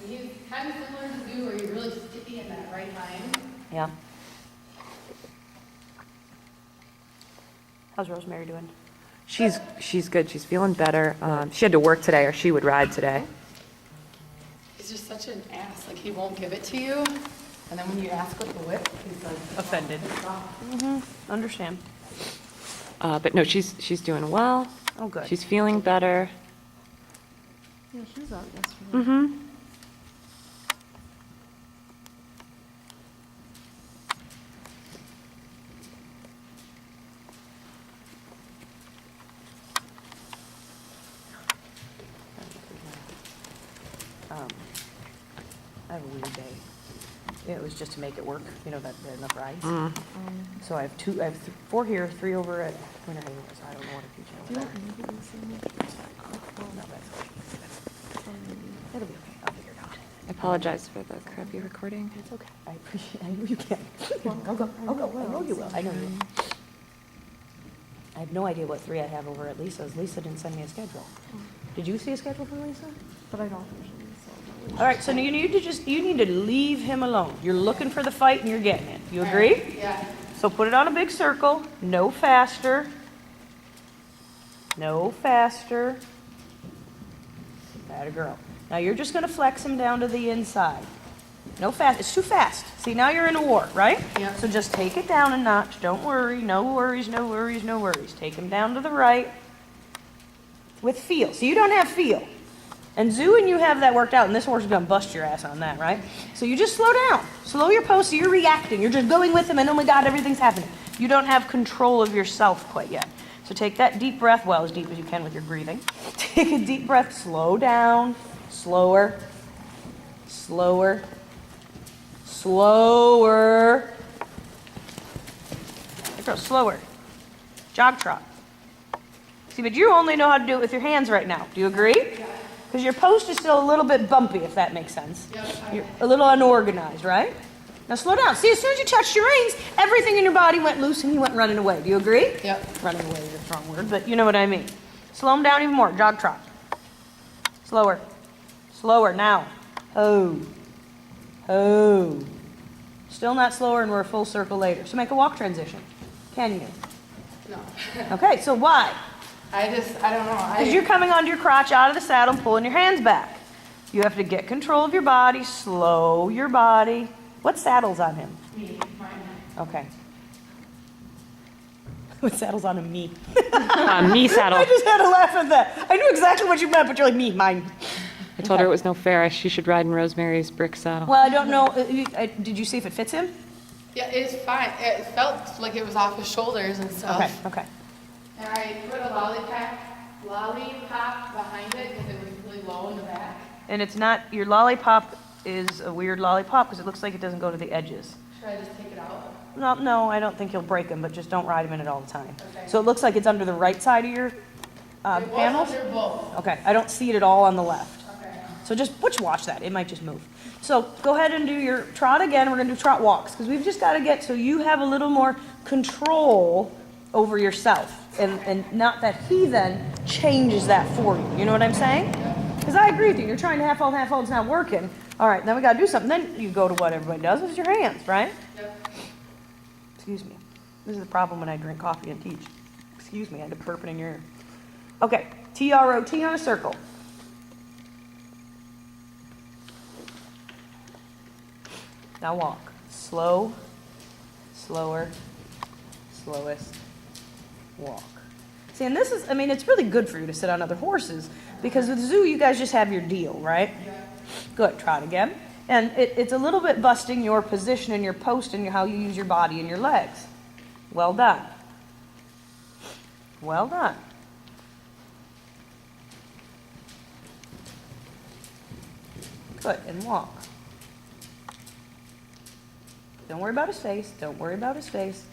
And he's kind of similar to Zoo, where you're really sticky in that right hind. Yeah. How's Rosemary doing? She's good. She's feeling better. She had to work today, or she would ride today. He's just such an ass. Like, he won't give it to you. And then when you ask with the whip, he's like Offended. Understand. But no, she's doing well. Oh, good. She's feeling better. Yeah, she was out yesterday. Mm-hmm. I have a weird day. It was just to make it work, you know, that there are enough rides. So I have 4 here, 3 over at Winter Haven, so I don't know what to teach You you. don't need to be so much. No, that's it'll be okay. I'll figure it out. I apologize for the crappy recording. It's okay. I appreciate. I know you can. I'll go. I know you will. I know you will. I have no idea what 3 I have over at Lisa's. Lisa didn't send me a schedule. Did you see a schedule from Lisa? But I don't usually, so. All right, so you need to leave him alone. You're looking for the fight and you're getting it. You agree? Yeah. So put it on a big circle. No faster. No faster. Atta girl. Now you're just going to flex him down to the inside. No fast. It's too fast. See, now you're in a war, right? Yeah. So just take it down a notch. Don't worry. No worries, no worries, no worries. Take him down to the right with feel. So you don't have feel. And Zoo and you have that worked out, and this horse is going to bust your ass on that, right? So you just slow down. Slow your post so you're reacting. You're just going with him, and oh my God, everything's happening. You don't have control of yourself quite yet. So take that deep breath, well, as deep as you can with your breathing. Take a deep breath, slow down, slower, slower, slower. Girl, slower. Jog trot. See, but you only know how to do it with your hands right now. Do you agree? Because your post is still a little bit bumpy, if that makes sense. You're a little unorganized, right? Now slow down. See, as soon as you touched your reins, everything in your body went loose and you went running away. Do you agree? Yep. Running away is a strong word, but you know what I mean. Slow them down even more. Jog trot. Slower. Slower now. Ho. Ho. Still not slower, and we're a full circle later. So make a walk transition. Can you? No. Okay, so why? I don't know. Because you're coming onto your crotch out of the saddle and pulling your hands back. You have to get control of your body, slow your body. What saddle's on him? Me, mine. Okay. What saddle's on him? Me. Me saddle. I just had to laugh at that. I knew exactly what you meant, but you're like, me, mine. I told her it was no fair. She should ride in Rosemary's brick saddle. Well, I don't know. Did you see if it fits him? Yeah, it's fine. It felt like it was off his shoulders and stuff. Okay, okay. And I put a lollipop behind it because it was really low in the back. And it's not, your lollipop is a weird lollipop because it looks like it doesn't go to the edges. Should I just take it out? No, I don't think you'll break them, but just don't ride them in it all the time. Okay. So it looks like it's under the right side of your It was panels? under both. Okay, I don't see it at all on the left. Okay. So just watch that. It might just move. So go ahead and do your trot again. We're going to do trot walks because we've just got to get so you have a little more control over yourself. And not that he then changes that for you. You know what I'm saying? Because I agree with you. You're trying to half-hold, it's not working. All right, then we got to do something. Then you go to what everybody does with your hands, right? Yep. Excuse me. This is the problem when I drink coffee and teach. Excuse me, I had to burp it in your ear. Okay, T-R-O-T on a circle. Now walk. Slow, slower, slowest, walk. See, and this is, I mean, it's really good for you to sit on other horses because with Zoo, you guys just have your deal, right? Yeah. Good, trot again. And it's a little bit busting your position and your post and how you use your body and your legs. Well done. Well done. Good, and walk. Don't worry about his face. Don't worry about his face.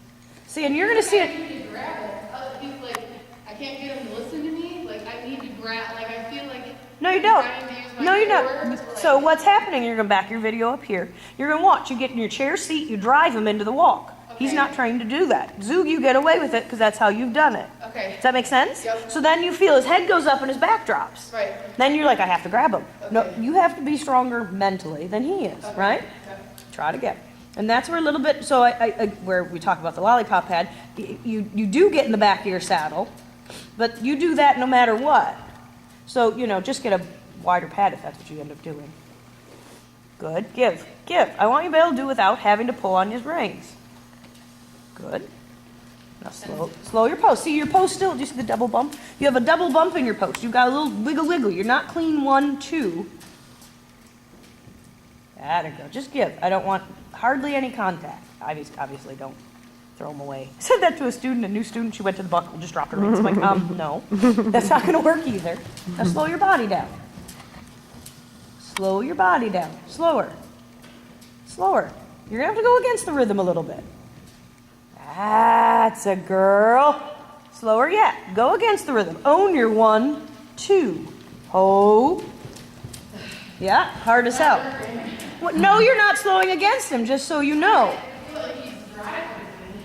See, and you're going to see it. I need to grab it. He's like, I can't get him to listen to me. Like, I need to grab, like, I feel like. No, you I'm don't. trying to use my No, you core, don't. like- So what's happening, you're going to back your video up here. You're going to watch. You get in your chair seat, you drive him into the walk. He's Okay. not trained to do that. Zug, you get away with it because that's how you've done it. Okay. Does that make sense? Yep. So then you feel his head goes up and his back drops. Right. Then you're like, I have to grab him. No, Okay. you have to be stronger mentally than he is, Okay. right? Okay. Try it again. And that's where a little bit, so where we talk about the lollipop pad, you do get in the back of your saddle, but you do that no matter what. So, just get a wider pad if that's what you end up doing. Good. Give. I want you to be able to do without having to pull on his reins. Good. Now slow your post. See your post still, do you see the double bump? You have a double bump in your post. You've got a little wiggle. You're not clean 1, 2. There you go. Just give. I don't want hardly any contact. Obviously don't throw them away. I said that to a new student. She went to the buckle, just dropped her reins. I'm like, no, that's not going to work either. Now slow your body down. Slow your body down. Slower. You're going to have to go against the rhythm a little bit. That's a girl. Slower yet. Go against the rhythm. Own your 1, 2. Ho. Yeah, hard as hell. Well, no, you're not slowing against him, just so you know. I feel like he's driving me.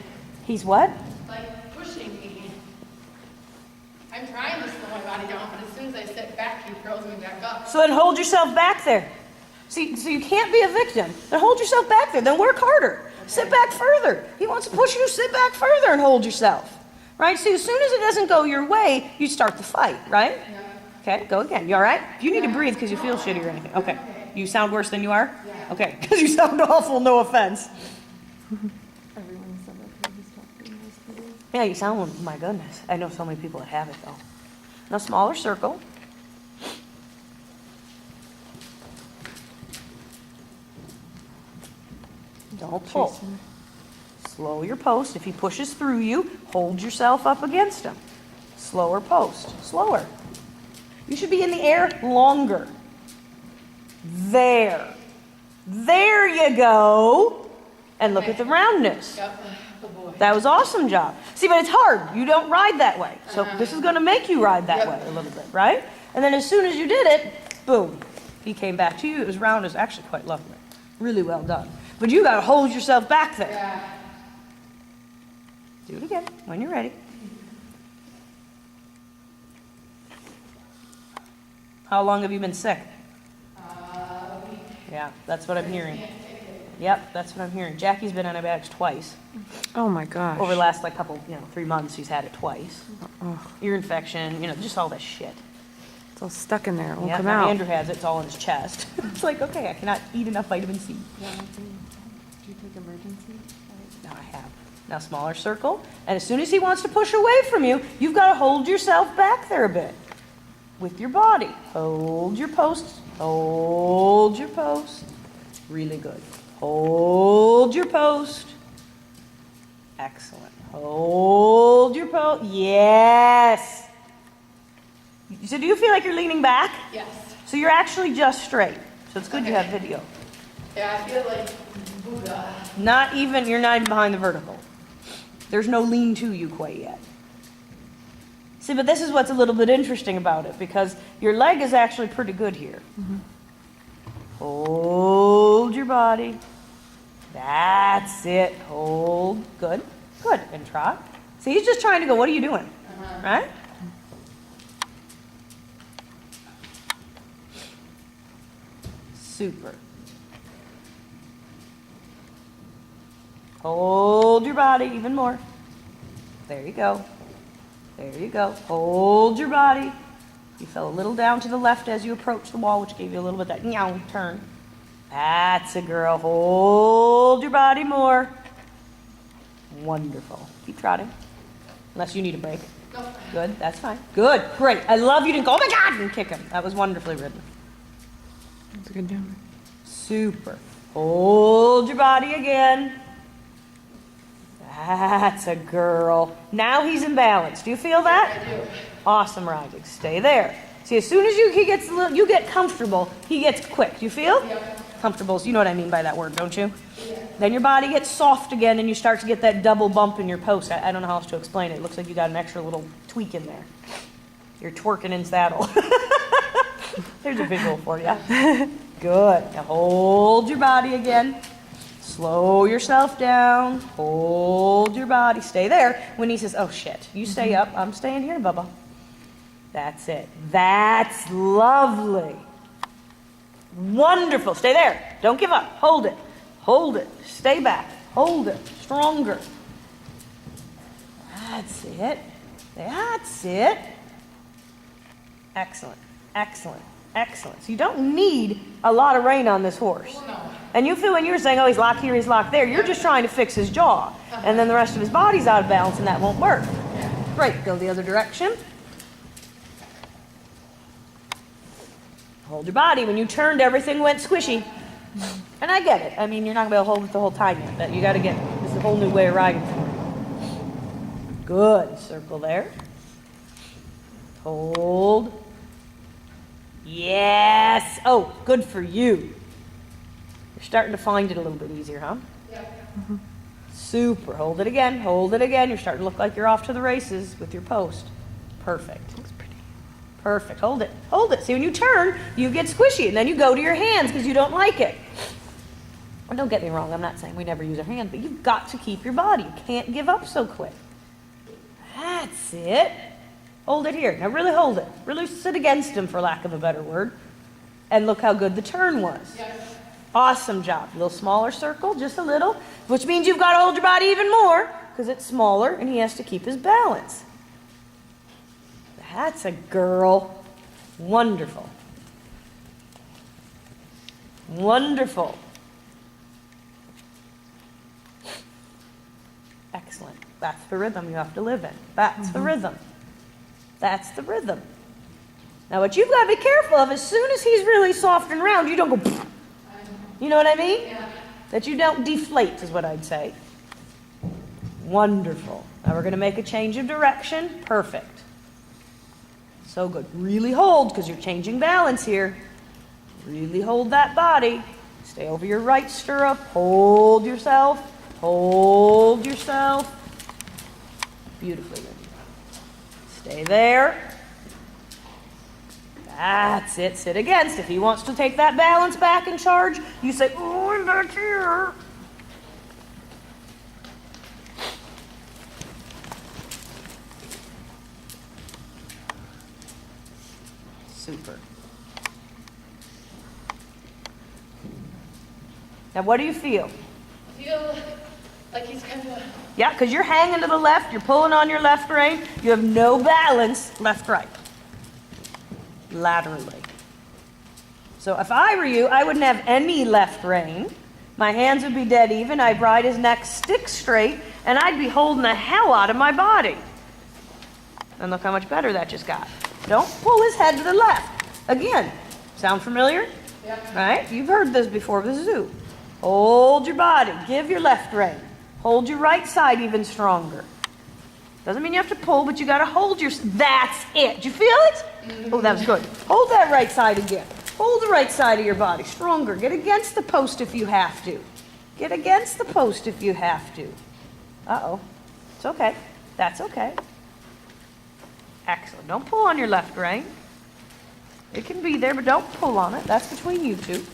He's what? Like pushing me. I'm trying to slow my body down, but as soon as I sit back, he throws me back up. So then hold yourself back there. See, so you can't be a victim. Then hold yourself back there. Then work harder. Sit back further. He wants to push you, sit back further and hold yourself. Right? See, as soon as it doesn't go your way, you start the fight, right? Yeah. Okay, go again. You all right? You need to breathe because you feel shitty or anything. Okay. You sound worse than you are? Yeah. Okay, because you sound awful, no offense. Everyone said that he was talking most videos. Yeah, you sound, my goodness. I know so many people that have it though. Now smaller circle. Don't pull. Jason. Slow your post. If he pushes through you, hold yourself up against him. Slower post. Slower. You should be in the air longer. There. There you go. And look at the roundness. Yep. Oh boy. That was awesome job. See, but it's hard. You don't ride that way. So this is going to make you ride that Yep. way a little bit, right? And then as soon as you did it, boom, he came back to you. It was round. It was actually quite lovely. Really well done. But you got to hold yourself back there. Yeah. Do it again when you're ready. How long have you been sick? Yeah, that's what I'm hearing. Yep, that's what I'm hearing. Jackie's been on antibiotics twice. Oh, my gosh. Over the last couple, 3 months, she's had it twice. Oh, Ear infection, just all this shit. it's all stuck in there. It won't Yeah, come now out. Andrew has it. It's all in his chest. It's like, okay, I cannot eat enough vitamin C. Yeah, do you take emergency? Now I have. Now smaller circle. And as soon as he wants to push away from you, you've got to hold yourself back there a bit. With your body. Hold your post. Hold your post. Really good. Hold your post. Excellent. Hold your post. Yes. So do you feel like you're leaning back? Yes. So you're actually just straight. So it's good you Okay. have video. Yeah, I feel like Buddha. You're not even behind the vertical. There's no lean to you quite yet. See, but this is what's a little bit interesting about it because your leg is actually pretty good here. Hold your body. That's it. Hold. Good. Good. And trot. See, he's just trying to go, what are you doing? Right? Super. Hold your body even more. There you go. There you go. Hold your body. You fell a little down to the left as you approached the wall, which gave you a little bit of that meow turn. That's a girl. Hold your body more. Wonderful. Keep trotting. Unless you need a break. Nope. Good. That's fine. Good. Great. I love you didn't go, oh my God, and kick him. That was wonderfully ridden. That's a good job. Super. Hold your body again. That's a girl. Now he's in balance. Do you feel that? I do. Awesome riding. Stay there. See, as soon as you get comfortable, he gets quick. Do you feel? Yep. Comfortable. So you know what I mean by that word, don't you? Yeah. Then your body gets soft again and you start to get that double bump in your post. I don't know how else to explain it. It looks like you got an extra little tweak in there. You're twerking in saddle. There's a visual for you. Good. Now hold your body again. Slow yourself down. Hold your body. Stay there. When he says, oh shit, you stay up. I'm staying here, Bubba. That's it. That's lovely. Wonderful. Stay there. Don't give up. Hold it. Hold it. Stay back. Hold it. Stronger. That's it. That's it. Excellent. Excellent. Excellent. So you don't need a lot of rein on this horse. Well, no. And you feel when you're saying, oh, he's locked here, he's locked there, you're just trying to fix his jaw. And then the rest of his body's out of balance and that won't work. Great. Go the other direction. Hold your body. When you turned, everything went squishy. And I get it. I mean, you're not going to be able to hold it the whole time yet, but you got to get it. This is a whole new way of riding. Good. Circle there. Hold. Yes. Oh, good for you. You're starting to find it a little bit easier, huh? Yeah. Super. Hold it again. Hold it again. You're starting to look like you're off to the races with your post. Perfect. Looks pretty. Perfect. Hold it. Hold it. See, when you turn, you get squishy, and then you go to your hands because you don't like it. And don't get me wrong. I'm not saying we never use our hands, but you've got to keep your body. You can't give up so quick. That's it. Hold it here. Now really hold it. Really sit against him, for lack of a better word. And look how good the turn was. Yes. Awesome job. A little smaller circle, just a little, which means you've got to hold your body even more because it's smaller and he has to keep his balance. That's a girl. Wonderful. Wonderful. Excellent. That's the rhythm you have to live in. That's the rhythm. That's the rhythm. Now what you've got to be careful of, as soon as he's really soft and round, you don't go, you know what I mean? Yeah. That you don't deflate is what I'd say. Wonderful. Now we're going to make a change of direction. Perfect. So good. Really hold because you're changing balance here. Really hold that body. Stay over your right stirrup. Hold yourself. Hold yourself. Beautifully, Lindy. Stay there. That's it. Sit against. If he wants to take that balance back and charge, you say, oh, I'm back here. Super. Now, what do you feel? I feel like he's kind of. Yeah, because you're hanging to the left, you're pulling on your left rein, you have no balance left-right, laterally. So if I were you, I wouldn't have any left rein. My hands would be dead even. I'd ride his neck stick straight, and I'd be holding the hell out of my body. And look how much better that just got. Don't pull his head to the left. Again, sound familiar? Yep. Right? You've heard this before with the zoo. Hold your body. Give your left rein. Hold your right side even stronger. Doesn't mean you have to pull, but you got to hold your... That's it. Did you feel it? Oh, that was good. Hold that right side again. Hold the right side of your body stronger. Get against the post if you have to. Get against the post if you have to. Uh-oh. It's okay. That's okay. Excellent. Don't pull on your left rein. It can be there, but don't pull on it. That's between you two.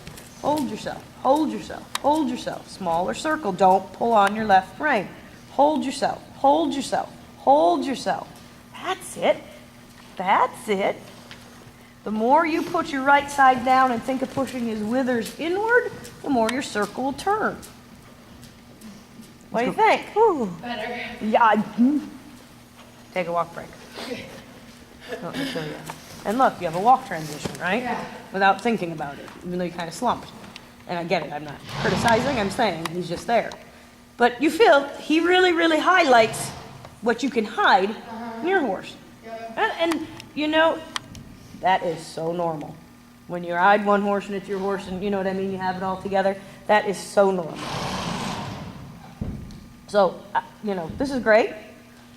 Hold yourself. Hold yourself. Hold yourself. Smaller circle. Don't pull on your left rein. Hold yourself. Hold yourself. Hold yourself. That's it. That's it. The more you put your right side down and think of pushing his withers inward, the more your circle will turn. What do you think? Better. Yeah. Take a walk break. Let me show you. And look, you have a walk transition, right? Yeah. Without thinking about it, even though you kind of slumped. And I get it, I'm not criticizing, I'm saying he's just there. But you feel he really, really highlights what you can hide in your horse. Yep. And you know, that is so normal. When you ride one horse and it's your horse and you know what I mean, you have it all together, that is so normal. So, you know, this is great.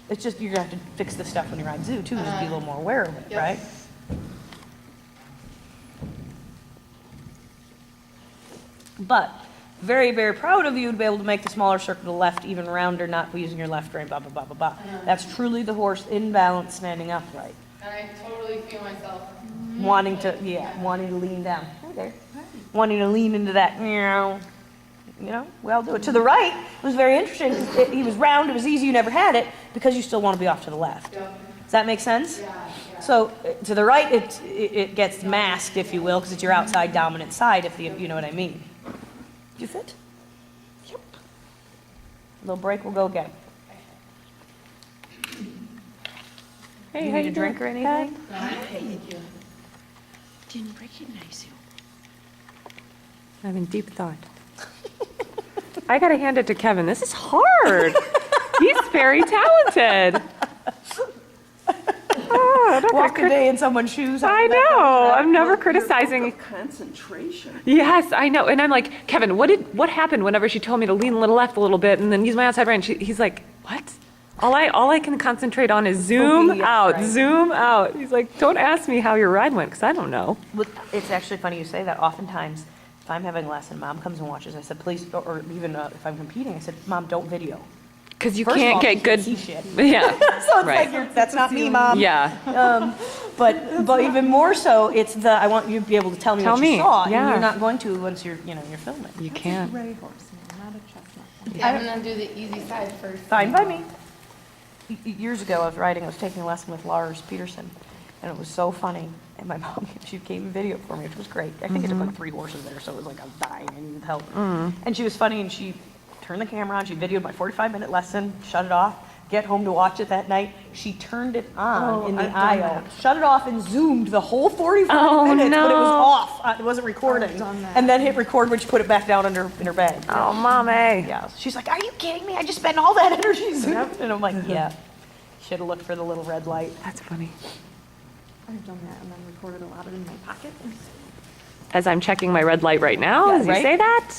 It's just you're going to have to fix this stuff when you ride zoo, too. Just be a little more aware of it, Yep. right? But very, very proud of you to be able to make the smaller circle to the left even rounder, not using your left rein, blah, blah, blah, blah, blah. That's truly the horse in balance, standing upright. And I totally feel myself. Wanting to lean down. Hi there. Wanting to lean into that, You know, well, do it. To the right, it was very interesting. 'Cause he was round, it was easy, you never had it, because you still want to be off to the left. Yeah. Does that make sense? Yeah. So to the right, it gets masked, if you will, because it's your outside dominant side, if you know what I mean. You fit? Yep. A little break, we'll go again. Hey, You how need you a drink or doing? anything? Thank you. Didn't recognize you. I'm in deep thought. I gotta hand it to Kevin. This is hard. He's very talented. Oh, Walk a day in someone's shoes. I know. I'm never criticizing. Concentration. Yes, I know. And I'm like, Kevin, what happened whenever she told me to lean a little left a little bit and then use my outside right? And he's like, what? All I can concentrate on is zoom Obedience, out, right. zoom out. He's like, don't ask me how your ride went, because I don't know. Well, it's actually funny you say that. Oftentimes, if I'm having a lesson, Mom comes and watches. I said, please, or even if I'm competing, I said, Mom, don't video. Because you First of can't all, get you good. can't see shit. Yeah, So it's right. like, that's not me, Mom. Yeah, But even more so, it's I want you to be able to tell me Tell what you me, saw, yeah. and you're not going to once you're filming. you can't. Gray horse, not a chestnut. Yeah, I'm gonna do the easy side first. Fine by me. Years ago, I was taking a lesson with Lars Peterson, and it was so funny. And my mom, she came and videoed for me, which was great. I think it took like 3 horses there, so it was like I was dying, I needed help. And she was funny, and she turned the camera on, she videoed my 45-minute lesson, shut it off, get home to watch it that night. She turned it on in the I've done aisle, shut it off, and zoomed the whole 45 Oh, minutes, but it was no. off. It wasn't recording. I've done that. And then hit record when she put it back down in her bag. Oh, mommy. Yeah. She's like, are you kidding me? I just spent all that energy zooming. And I'm like, yeah. Should have looked for the little red light. That's funny. I've done that and then recorded a lot of it in my pocket. As I'm checking my red light right now, Yeah, as you right? say that,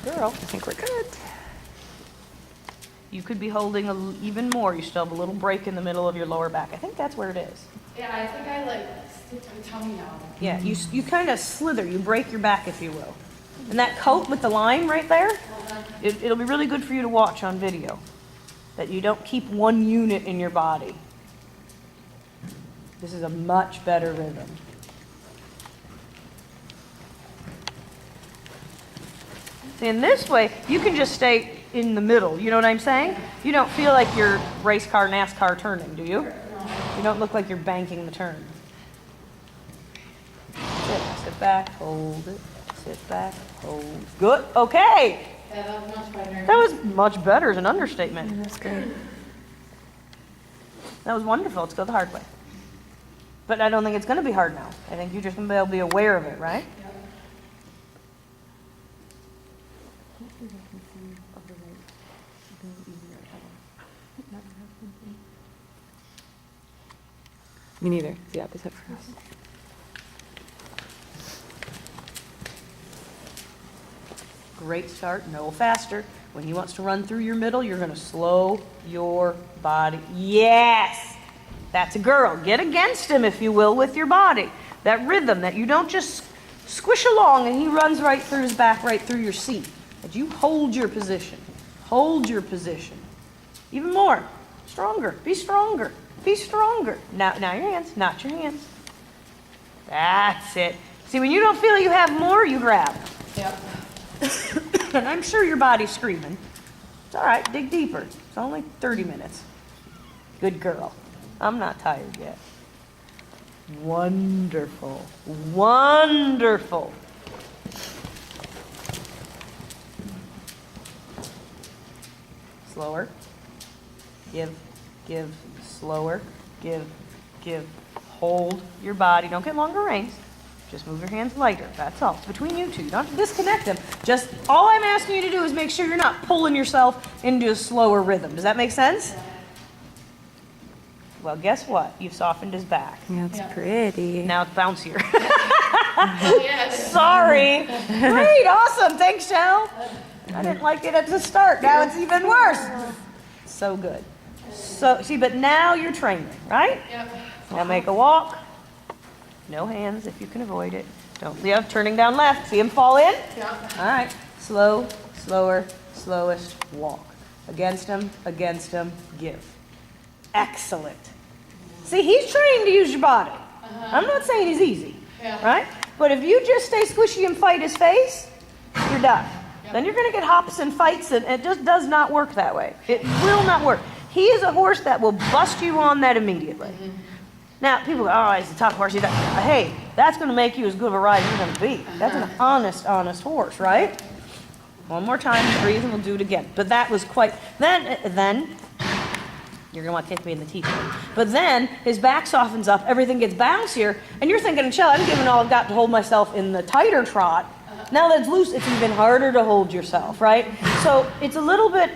Girl, I think we're good. you could be holding even more. You still have a little break in the middle of your lower back. I think that's where it is. Yeah, I think I like stick my tongue out. Yeah, you kind of slither. You break your back, if you will. And that coat with the line right there, it'll be really good for you to watch on video. That you don't keep one unit in your body. This is a much better rhythm. In this way, you can just stay in the middle. You know what I'm saying? You don't feel like you're race car, NASCAR turning, do you? You don't look like you're banking the turn. Sit back, hold it. Sit back, hold. Good. Okay. Yeah, that was much better. That was much better is an understatement. That's great. That was wonderful. Let's go the hard way. But I don't think it's going to be hard now. I think you're just going to be able to be aware of it, right? Hopefully I can see of the light go easier ever. Never have been. Me neither. It's the opposite for us. Great start. No faster. When he wants to run through your middle, you're going to slow your body. Yes! That's a girl. Get against him, if you will, with your body. That rhythm, that you don't just squish along and he runs right through his back, right through your seat. That you hold your position. Hold your position. Even more. Stronger. Be stronger. Be stronger. Now your hands. Not your hands. That's it. See, when you don't feel you have more, you grab. Yep. And I'm sure your body's screaming. It's all right, dig deeper. It's only 30 minutes. Good girl. I'm not tired yet. Wonderful. Wonderful. Slower. Give, slower. Give. Hold your body. Don't get longer reins. Just move your hands lighter. That's all. It's between you two. You don't have to disconnect them. Just all I'm asking you to do is make sure you're not pulling yourself into a slower rhythm. Does that make sense? Well, guess what? You've softened his back. That's Yeah. pretty. Now it's bouncier. Oh, yeah. Sorry. Great. Awesome. Thanks, Shell. I didn't like it at the start. Now it's even worse. So good. So, see, but now you're training, right? Yep. Now make a walk. No hands if you can avoid it. Don't, yeah, turning down left. See him fall in? Yep. All right. Slow, slower, slowest walk. Against him, give. Excellent. See, he's trained to use your body. I'm not saying he's easy, Yeah. right? But if you just stay squishy and fight his face, you're done. Yep. Then you're gonna get hops and fights, and it just does not work that way. It will not work. He is a horse that will bust you on that immediately. Now, people go, oh, he's a tough horse. Hey, that's gonna make you as good of a rider as you're gonna be. That's an honest horse, right? One more time, breathe, and we'll do it again. But that was quite, then, you're gonna want to kick me in the teeth. But then, his back softens up, everything gets bouncier, and you're thinking, Michelle, I'm giving all I've got to hold myself in the tighter trot. Now that it's loose, it's even harder to hold yourself, right? So it's a little bit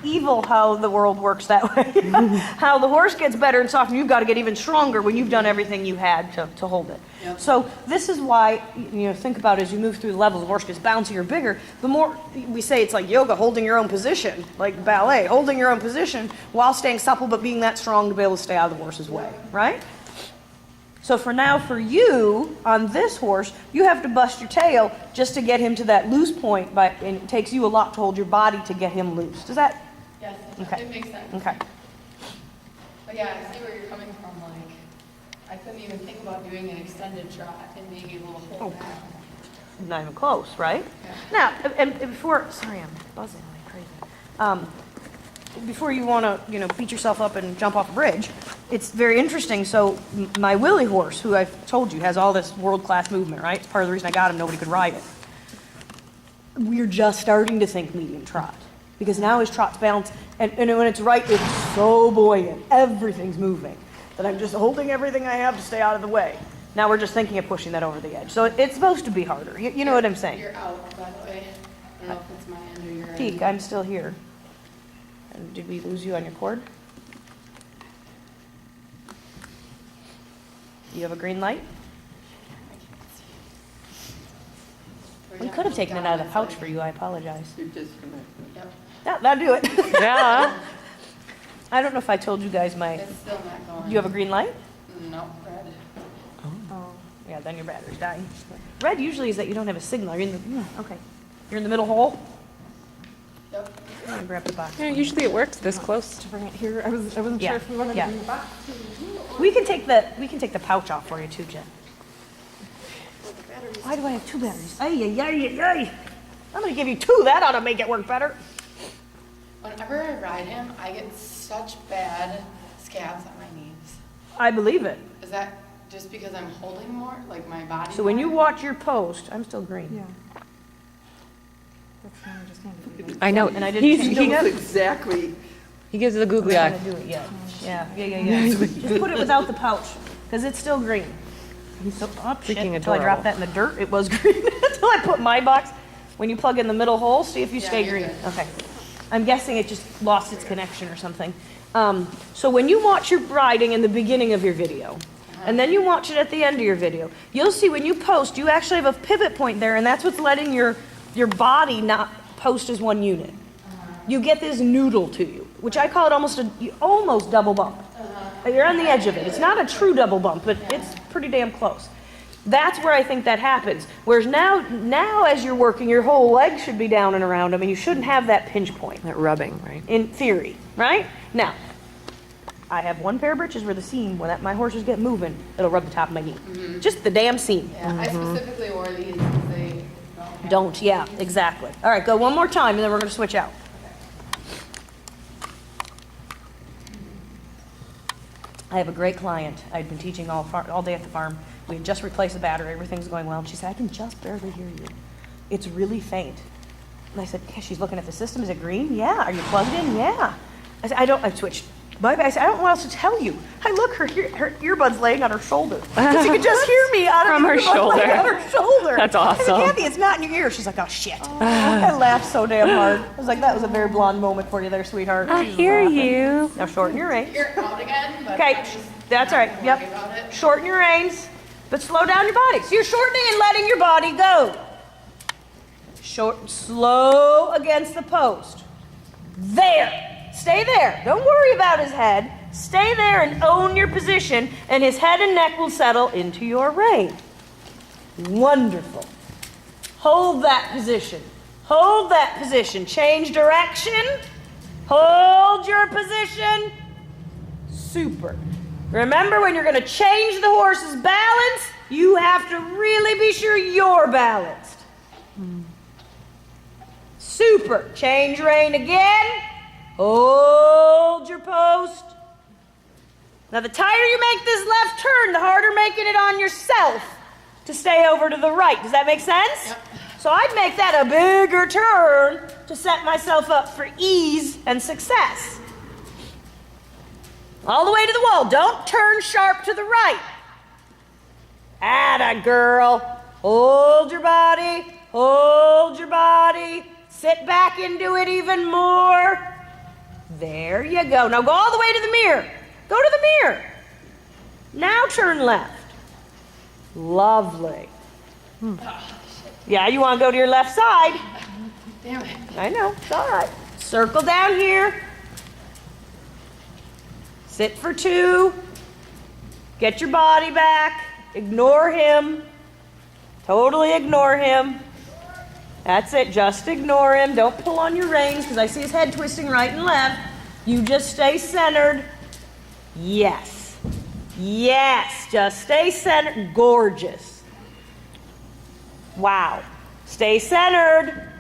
evil how the world works that way. How the horse gets better and softer, you've got to get even stronger when you've done everything you had to hold it. Yep. So this is why, think about as you move through the levels, the horse gets bouncier, bigger. The more we say it's like yoga, holding your own position, like ballet, holding your own position while staying supple but being that strong to be able to stay out of the horse's way, right? So for now, for you, on this horse, you have to bust your tail just to get him to that loose point, and it takes you a lot to hold your body to get him loose. Does that? Yes, Okay. it makes sense. Okay. But yeah, I see where you're coming from. Like, I couldn't even think about doing an extended trot and being able to hold that. Not even close, right? Yeah. Now, and before, sorry, I'm buzzing like crazy. Before you want to, beat yourself up and jump off a bridge, it's very interesting. So my Willie horse, who I've told you has all this world-class movement, right? It's part of the reason I got him. Nobody could ride it. We're just starting to think medium trot because now his trot's balanced, and when it's right, it's so buoyant. Everything's moving that I'm just holding everything I have to stay out of the way. Now we're just thinking of pushing that over the edge. So it's supposed to be harder. You know what I'm saying? You're out, by the way. I don't know if it's my end or your end. Peek, I'm still here. And did we lose you on your cord? Do you have a green light? We could have taken it out of the pouch for you. I apologize. You're disconnected. Yep, Yeah, that'll do it. Yeah. I don't know if I told you guys it's still not going. Do you have a green light? No, red. Oh. Yeah, then your battery's dying. Red usually is that you don't have a signal. You're in the, okay. You're in the middle hole? Yep. I'm gonna grab the box. Yeah, usually it works this close. To bring it here, I wasn't Yeah, sure if we wanted yeah. to bring it back. We can take the pouch off for you too, Jen. Why do I have two batteries? Ay, ay, ay, ay, ay. I'm gonna give you two. That ought to make it work better. Whenever I ride him, I get such bad scabs on my knees. I believe it. Is that just because I'm holding more, like my body? So when more? you watch your post, I'm still green. Yeah. That's kind of just handed you. I know. And I didn't He's- change he, it. Knows exactly. he gives it the googly I'm eye. not gonna do it yet. Yeah. Just put it without the pouch, because it's still green. So, oh, shit, Freaking until I dropped adorable. that in the dirt, it was green. Until I put my box, when you plug in the middle hole, see if you Yeah, stay you're green. good. Okay. I'm guessing it just lost its connection or something. So when you watch your riding in the beginning of your video, and then you watch it at the end of your video, you'll see when you post, you actually have a pivot point there, and that's what's letting your body not post as one unit. You get this noodle to you, which I call it almost double bump. You're on the edge of it. It's not a true double bump, but it's pretty damn close. That's where I think that happens. Whereas now as you're working, your whole leg should be down and around them, and you shouldn't have that pinch point, That rubbing, right? in theory, right? Now, I have one pair of breeches where the seam, when my horses get moving, it'll rub the top of my knee. Just the damn seam. Yeah, I specifically wore these because they Don't, yeah, exactly. All right, go one more time, and then we're going to switch out. I have a great client. I'd been teaching all day at the farm. We had just replaced the battery. Everything's going well. And she said, I can just barely hear you. It's really faint. And I said, yeah, she's looking at the system. Is it green? Yeah. Are you plugged in? Yeah. I said, I switched. I said, I don't know what else to tell you. I look, her earbud's laying on her shoulder. So you could just hear me out of From her earbud laying shoulder. on her shoulder. That's I said, awesome. Kathy, it's not in your ear. She's like, oh, shit. I laughed so damn hard. I was like, that was a very blonde moment for you there, sweetheart. I She was hear laughing. you. Now shorten your reins. You're out again, but Okay, I'm just that's not all right. gonna worry Yep. about it. Shorten your reins, but slow down your body. So you're shortening and letting your body go. Slow against the post. There. Stay there. Don't worry about his head. Stay there and own your position, and his head and neck will settle into your rein. Wonderful. Hold that position. Hold that position. Change direction. Hold your position. Super. Remember, when you're going to change the horse's balance, you have to really be sure you're balanced. Super. Change rein again. Hold your post. Now, the tighter you make this left turn, the harder making it on yourself to stay over to the right. Does that make sense? Yep. So I'd make that a bigger turn to set myself up for ease and success. All the way to the wall. Don't turn sharp to the right. Atta girl. Hold your body. Hold your body. Sit back into it even more. There you go. Now go all the way to the mirror. Go to the mirror. Now turn left. Lovely. Yeah, you want to go to your left side. Damn it. I know. It's all right. Circle down here. Sit for 2. Get your body back. Ignore him. Totally ignore him. That's it. Just ignore him. Don't pull on your reins because I see his head twisting right and left. You just stay centered. Yes. Yes. Just stay centered. Gorgeous. Wow. Stay centered.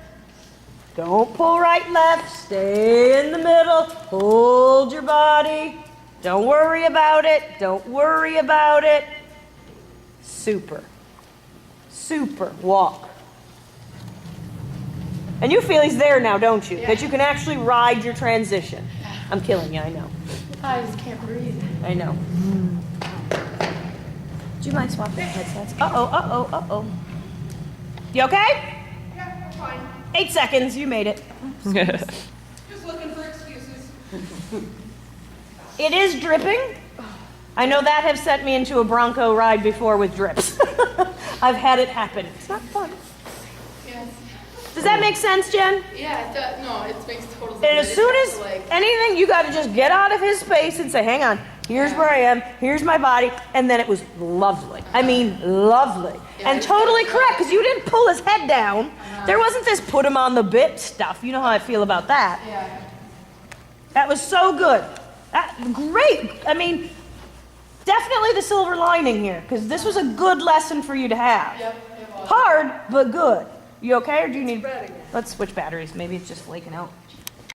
Don't pull right and left. Stay in the middle. Hold your body. Don't worry about it. Don't worry about it. Super. Super. Walk. And you feel he's there now, don't you? Yeah. That you can actually ride your transition. I'm killing you, I know. I just can't breathe. I know. Do you mind swapping headsets? Uh-oh. You okay? Yeah, I'm fine. 8 seconds, you made it. Just looking for excuses. It is dripping. I know that has sent me into a Bronco ride before with drips. I've had it happen. It's not fun. Yes. Does that make sense, Jen? Yeah, it does. No, it makes total sense. And I as just soon have as to, like, anything, you got to just get out of his space and say, hang on, here's where I am, here's my body. And then it was lovely. I mean, lovely. Yeah, And it's totally like- correct, because you didn't pull his head down. There wasn't this put him on the bit stuff. You know how I feel about that. Yeah. That was so good. Great. I mean, definitely the silver lining here, because this was a good lesson for you to have. Yep, it was. Hard, but good. You okay, or do you need... Bad again. Let's switch batteries. Maybe it's just flaking out.